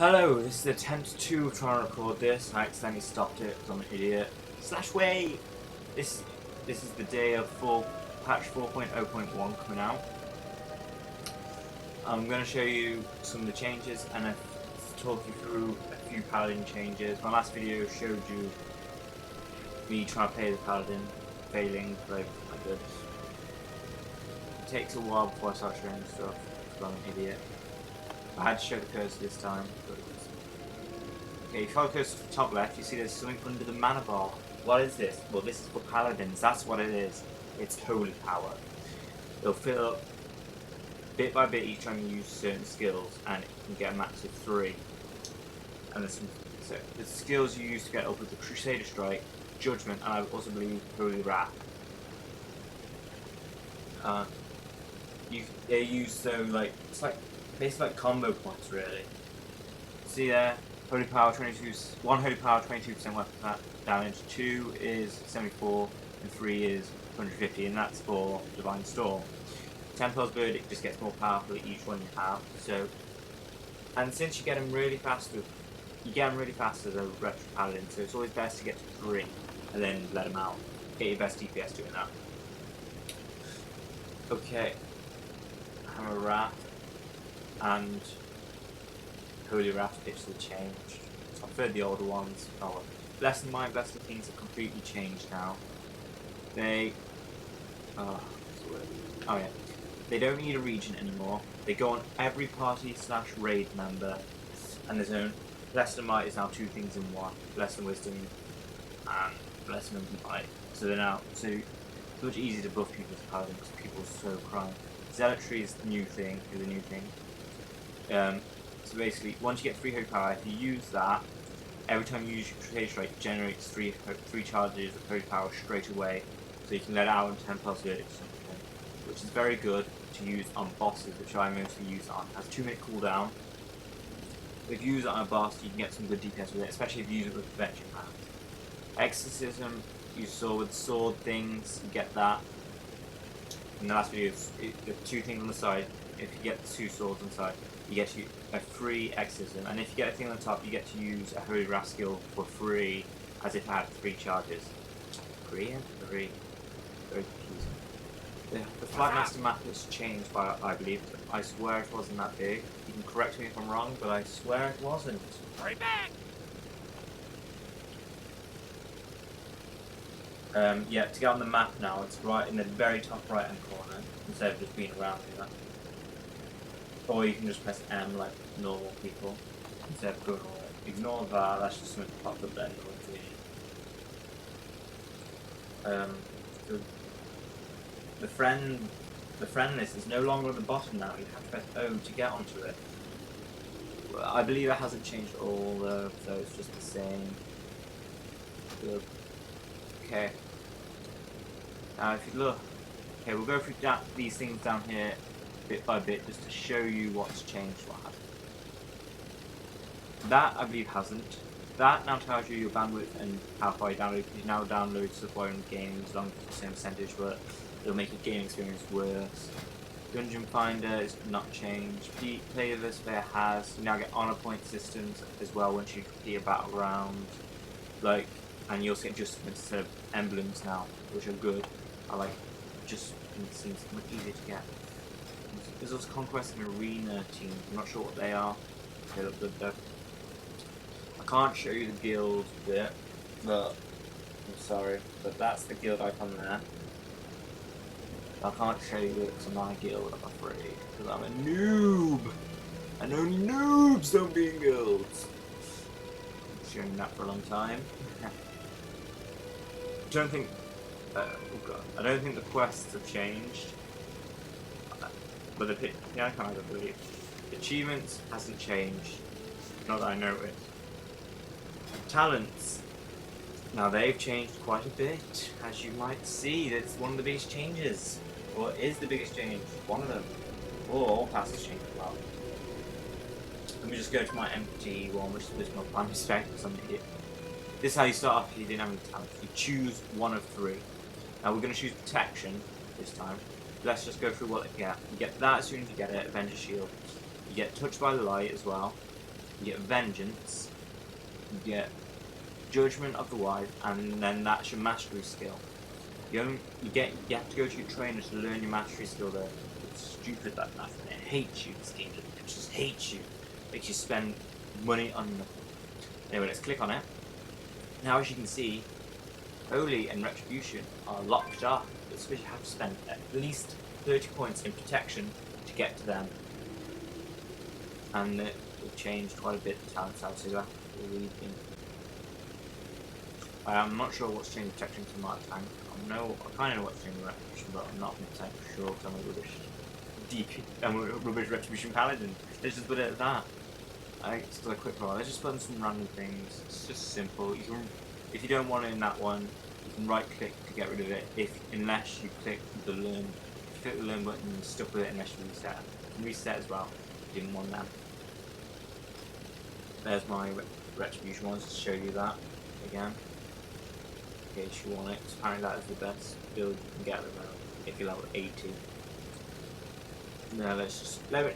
Hello, this is attempt 2 of trying to record this. I accidentally stopped it because I'm an idiot. Slash way! This is the day of patch 4.0.1 coming out. I'm going to show you some of the changes and talk you through a few paladin changes. My last video showed you me trying to play the paladin, failing, but I did. It takes a while before I start showing stuff because I'm an idiot. I had to show the cursor this time. Okay, if you focus to the top left, you see there's something under the mana bar. What is this? Well, this is for paladins. That's what it is. It's holy power. It'll fill up bit by bit each time you use certain skills, and it can get a max of 3. And there's some, so the skills you use to get up with the Crusader Strike, Judgment, and I also believe Holy Wrath. They use so like it's like basically like combo points really. See there, Holy Power 22, 1 Holy Power 22% weapon damage, 2 is 74, and 3 is 150, and that's for Divine Storm. Templar's Verdict just gets more powerful each one you have. So, and since you get them really fast as a Retro Paladin, so it's always best to get to 3 and then let them out. Get your best DPS doing that. Okay, Hammer Wrath and Holy Wrath literally changed. So I've heard the older ones. Oh, Blessed Mind, Blessed Things have completely changed now. They, oh yeah, they don't need a region anymore. They go on every party / raid member, and there's no Blessed Might is now 2 things in one. Blessed Wisdom and Blessed Might. So they're now it's much easier to buff people's paladin because people are so crying. Zealotry is the new thing. So basically, once you get 3 Holy Power, if you use that, every time you use your Crusader Strike, it generates 3 charges of Holy Power straight away, so you can let out on Templar's Verdict or something, which is very good to use on bosses, which I mostly use on. It has 2-minute cooldown. If you use it on a boss, you can get some good DPS with it, especially if you use it with Adventure Path. Exorcism, you saw with sword things, you get that. In the last video, the 2 things on the side, if you get 2 swords on the side, you get a free exorcism, and if you get a thing on the top, you get to use a Holy Wrath skill for free, as if it had 3 charges. 3 and 3. Very confusing. The Flightmaster map has changed, I believe. I swear it wasn't that big. You can correct me if I'm wrong, but I swear it wasn't. Hurry back! Yeah, to get on the map now, it's right in the very top right hand corner, instead of just being around here. Or you can just press M like normal people, instead of going all the way. Ignore that, that's just something that popped up there. The friend list is no longer at the bottom now, you have to press O to get onto it. Well, I believe it hasn't changed all though, so it's just the same. Good. Okay. Now if you look, okay, we'll go through these things down here bit by bit just to show you what's changed, what happened. That I believe hasn't. That now tells you your bandwidth and how far you download. You now download stuff while in games as long as it's the same percentage, but it'll make your game experience worse. Dungeon Finder is not changed. Player vs Player has. You now get honor point systems as well once you complete a battle round. Like, and you also get adjustments instead of emblems now, which are good. I like just it seems much easier to get. There's also Conquest and Arena teams. I'm not sure what they are. They look good though. I can't show you the guild bit, but I'm sorry, but that's the guild icon there. I can't show you it because I'm not a guild, I'm afraid, because I'm a noob, and only noobs don't be in guilds. I've been showing that for a long time. I don't think the quests have changed, but the icon I believe. The achievements hasn't changed, not that I noticed. Talents. Now they've changed quite a bit, as you might see. That's one of the biggest changes, or is the biggest change. One of them. Oh, all classes changed a lot. Let me just go to my empty one, which is my prime spec, because I'm an idiot. This is how you start off if you didn't have any talents. You choose one of 3. Now we're going to choose Protection this time. Let's just go through what you get. You get that as soon as you get it, Avenger Shield. You get Touched by the Light as well. You get Vengeance, you get Judgment of the Wise, and then that's your mastery skill. You have to go to your trainer to learn your mastery skill there. It's stupid that nothing. It hates you, this game. It just hates you. Makes you spend money on nothing. Anyway, let's click on it. Now, as you can see, Holy and Retribution are locked up. It's because you have to spend at least 30 points in protection to get to them. And it changed quite a bit the talents out, so you have to read them. I'm not sure what's changed protection to my tank. I kind of know what's changed Retribution, but I'm not 100% sure because I'm a rubbish Retribution Paladin. Let's just put it at that. Just a quick roll. Let's just put in some random things. It's just simple. You can, if you don't want it in that one, you can right click to get rid of it. Unless you click the learn. If you click the learn button, you're stuck with it unless you reset. You can reset as well. If you didn't want that. There's my Retribution ones to show you that again. In case you want it. Because apparently that is the best build you can get at the moment if you're level 80. Now let's just I'm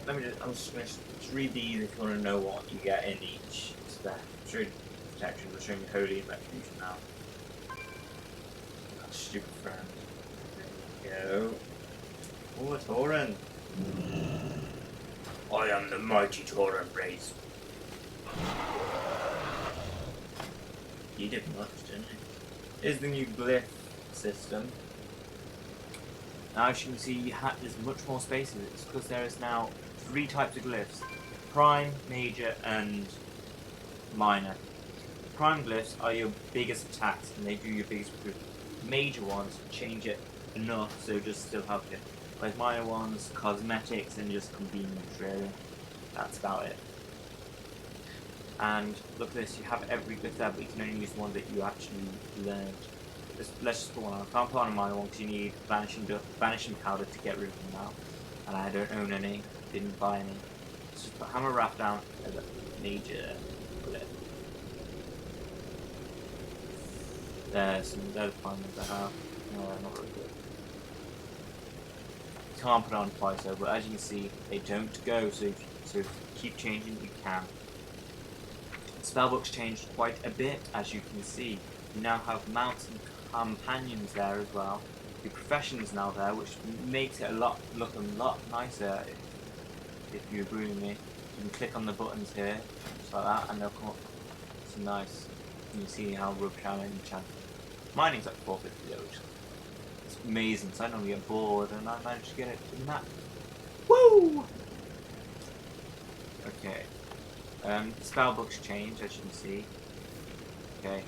just gonna read these if you want to know what you get in each step. Show you protection, we're showing you Holy and Retribution now. That stupid friend. There we go. Oh, a Tauren. I am the mighty Tauren race. You did much, didn't you? Here's the new glyph system. Now, as you can see, there's much more spaces. It's because there is now 3 types of glyphs: Prime, Major, and Minor. Prime glyphs are your biggest attacks, and they do your biggest improvement. Major ones change it enough so just still help you. Whereas minor ones, cosmetics, and just convenience, really. That's about it. And look at this, you have every glyph there, but you can only use the one that you actually learned. Let's just put one on. I can't put on a minor one because you need vanishing powder to get rid of them now. And I don't own any, didn't buy any. Let's just put Hammer Wrath down as a major glyph. There's the prime ones I have. No, they're not really good. You can't put it on twice though, but as you can see, they don't go, so if you keep changing, you can. Spellbooks changed quite a bit, as you can see. You now have mounts and companions there as well. Your profession's now there, which makes it look a lot nicer if you agree with me. You can click on the buttons here, just like that, and they'll come up. It's nice. You can see how rubbish I am enchanting. Mining's like 450 though, which it's amazing, so I don't get bored, and I managed to get it in that. Woo! Okay. Spellbooks change, as you can see. Okay.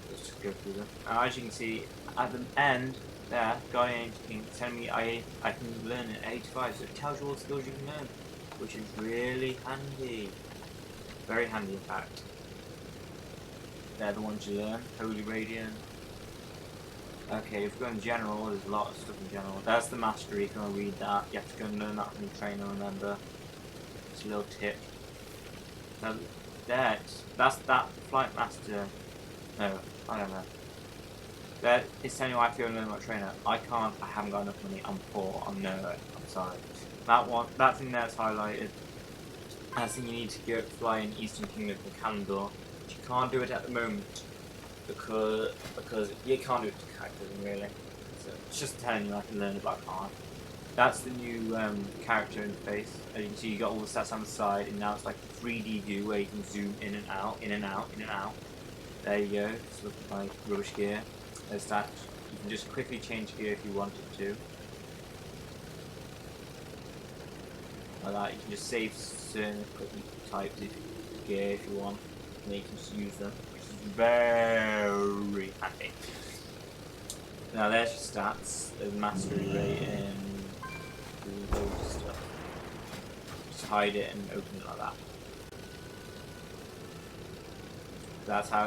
Let's just go through them. As you can see, at the end there, Guardian King telling me I can learn at 85, so it tells you all the skills you can learn, which is really handy. Very handy, in fact. They're the ones you learn. Holy Radiant. Okay, if we go in general, there's a lot of stuff in general. That's the mastery, if you want to read that. You have to go and learn that from your trainer, remember. It's a little tip. Now, that's that Flight Master. No, I don't know. That is telling you I have to go and learn my trainer. I can't, I haven't got enough money, I'm poor, I'm sorry. That thing there's highlighted. That's the thing you need to go fly in Eastern Kingdom from Kandor. But you can't do it at the moment because you can't do it to Cataclysm really. So it's just telling you I can learn it, but I can't. That's the new character interface. As you can see, you got all the stats on the side, and now it's like a 3D view where you can zoom in and out, in and out, in and out. There you go. Just look at my rubbish gear. There's that. You can just quickly change gear if you wanted to. Like that. You can just save certain equipment types of gear if you want, and then you can just use them, which is very handy. Now there's your stats. There's mastery rating. Loads of stuff. Just hide it and open it like that.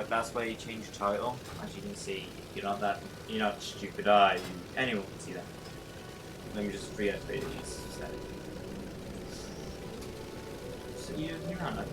That's where you change your title. As you can see, you're not stupid, are you? Anyone can see that. Let me just reactivate these. So you're not